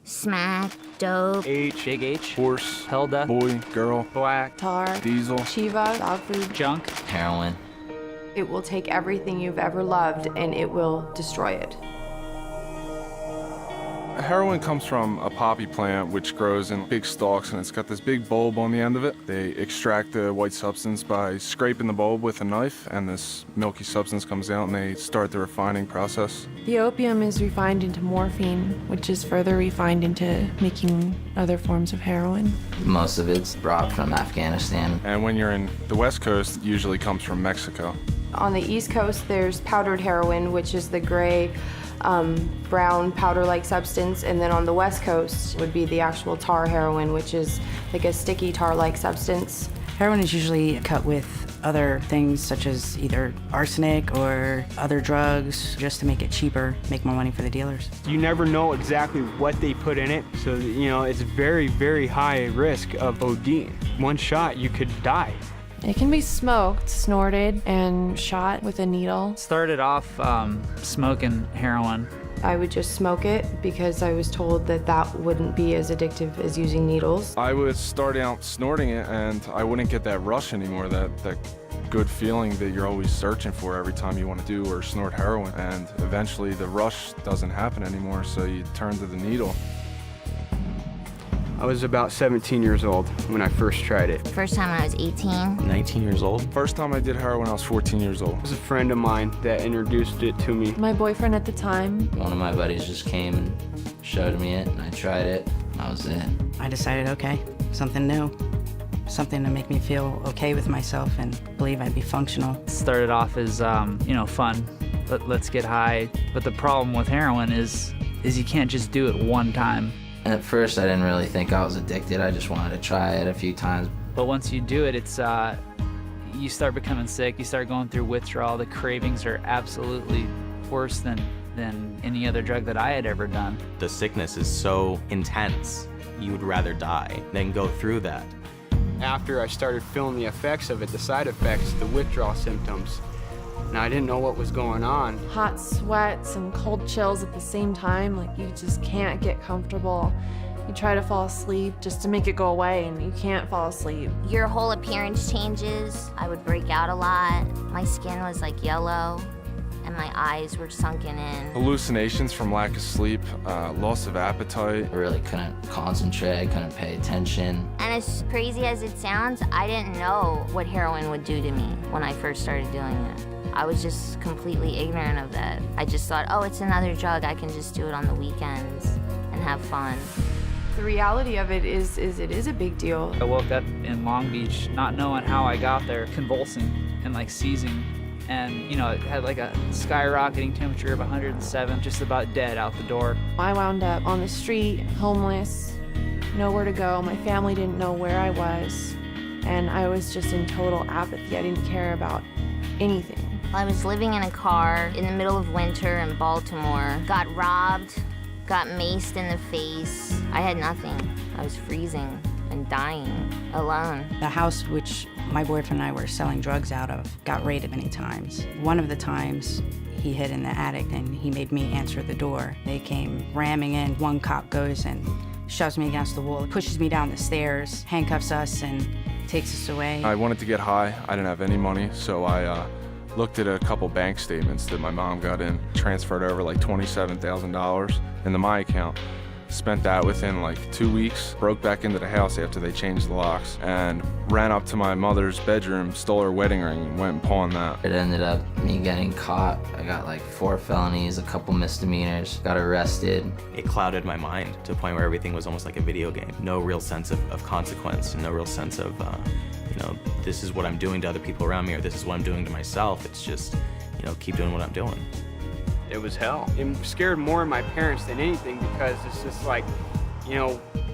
Smack, dope. H, Big H, horse, Hilda, boy, girl, black, tar, diesel. Shiva, dog food. junk. Heroin. It will take everything you've ever loved and it will destroy it. Heroin comes from a poppy plant which grows in big stalks, and it's got this big bulb on the end of it. They extract the white substance by scraping the bulb with a knife, and this milky substance comes out, and they start the refining process. The opium is refined into morphine, which is further refined into making other forms of heroin. Most of it's brought from Afghanistan. And when you're in the West Coast, it usually comes from Mexico. On the East Coast, there's powdered heroin, which is the gray, brown powder-like substance, and then on the West Coast would be the actual tar heroin, which is like a sticky tar-like substance. Heroin is usually cut with other things such as either arsenic or other drugs just to make it cheaper, make more money for the dealers. You never know exactly what they put in it, so it's very, very high risk of ODing. One shot, you could die. It can be smoked, snorted, and shot with a needle. Started off smoking heroin. I would just smoke it because I was told that that wouldn't be as addictive as using needles. I would start out snorting it, and I wouldn't get that rush anymore, that good feeling that you're always searching for every time you want to do or snort heroin. And eventually the rush doesn't happen anymore, so you turn to the needle. I was about 17 years old when I first tried it. First time I was 18. 19 years old. First time I did heroin, I was 14 years old. It was a friend of mine that introduced it to me. My boyfriend at the time. One of my buddies just came and showed me it, and I tried it. That was it. I decided, okay, something new, something to make me feel okay with myself and believe I'd be functional. Started off as, fun. Let's get high. But the problem with heroin is you can't just do it one time. And at first, I didn't really think I was addicted. I just wanted to try it a few times. But once you do it, it's you start becoming sick. You start going through withdrawal. The cravings are absolutely worse than any other drug that I had ever done. The sickness is so intense, you would rather die than go through that. After I started feeling the effects of it, the side effects, the withdrawal symptoms, now I didn't know what was going on. Hot sweats and cold chills at the same time, like you just can't get comfortable. You try to fall asleep just to make it go away, and you can't fall asleep. Your whole appearance changes. I would break out a lot. My skin was like yellow, and my eyes were sunken in. Hallucinations from lack of sleep, loss of appetite. I really couldn't concentrate, couldn't pay attention. And as crazy as it sounds, I didn't know what heroin would do to me when I first started doing it. I was just completely ignorant of that. I just thought, oh, it's another drug. I can just do it on the weekends and have fun. The reality of it is it is a big deal. I woke up in Long Beach not knowing how I got there, convulsing and like seizing. And, it had like a skyrocketing temperature of 107, just about dead out the door. I wound up on the street, homeless, nowhere to go. My family didn't know where I was, and I was just in total apathy. I didn't care about anything. I was living in a car in the middle of winter in Baltimore, got robbed, got maced in the face. I had nothing. I was freezing and dying, alone. The house which my boyfriend and I were selling drugs out of got raided many times. One of the times, he hid in the attic and he made me answer the door. They came ramming in. One cop goes and shoves me against the wall, pushes me down the stairs, handcuffs us, and takes us away. I wanted to get high. I didn't have any money, so I looked at a couple bank statements that my mom got in, transferred over like $27,000 into my account. Spent that within like 2 weeks, broke back into the house after they changed the locks, and ran up to my mother's bedroom, stole her wedding ring, and went and pawned that. It ended up me getting caught. I got like 4 felonies, a couple misdemeanors, got arrested. It clouded my mind to a point where everything was almost like a video game. No real sense of consequence, no real sense of, this is what I'm doing to other people around me, or this is what I'm doing to myself. It's just, keep doing what I'm doing. It was hell. It scared more my parents than anything because it's just like,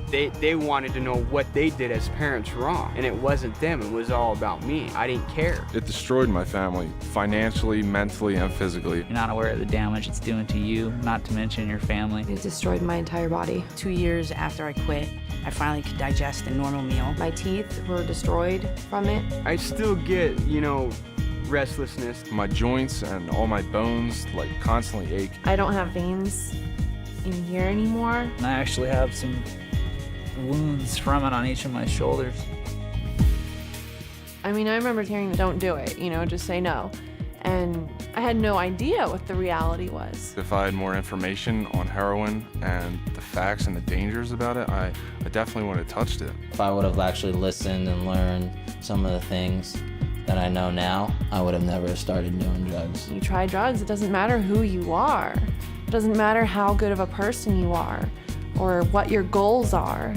they wanted to know what they did as parents wrong. And it wasn't them, it was all about me. I didn't care. It destroyed my family, financially, mentally, and physically. You're not aware of the damage it's doing to you, not to mention your family. It destroyed my entire body. 2 years after I quit, I finally could digest a normal meal. My teeth were destroyed from it. I still get, restlessness. My joints and all my bones like constantly ache. I don't have veins in here anymore. And I actually have some wounds from it on each of my shoulders. I mean, I remember hearing, don't do it, you know, just say no. And I had no idea what the reality was. If I had more information on heroin and the facts and the dangers about it, I definitely would have touched it. If I would have actually listened and learned some of the things that I know now, I would have never started doing drugs. You try drugs, it doesn't matter who you are. It doesn't matter how good of a person you are or what your goals are.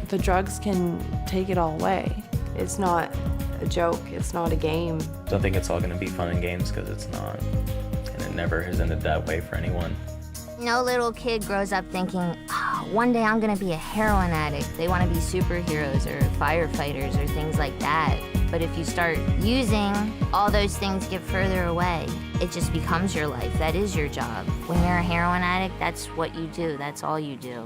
The drugs can take it all away. It's not a joke, it's not a game. Don't think it's all gonna be fun and games, because it's not. And it never has ended that way for anyone. No little kid grows up thinking, oh, one day I'm gonna be a heroin addict. They wanna be superheroes or firefighters or things like that. But if you start using, all those things get further away. It just becomes your life. That is your job. When you're a heroin addict, that's what you do. That's all you do.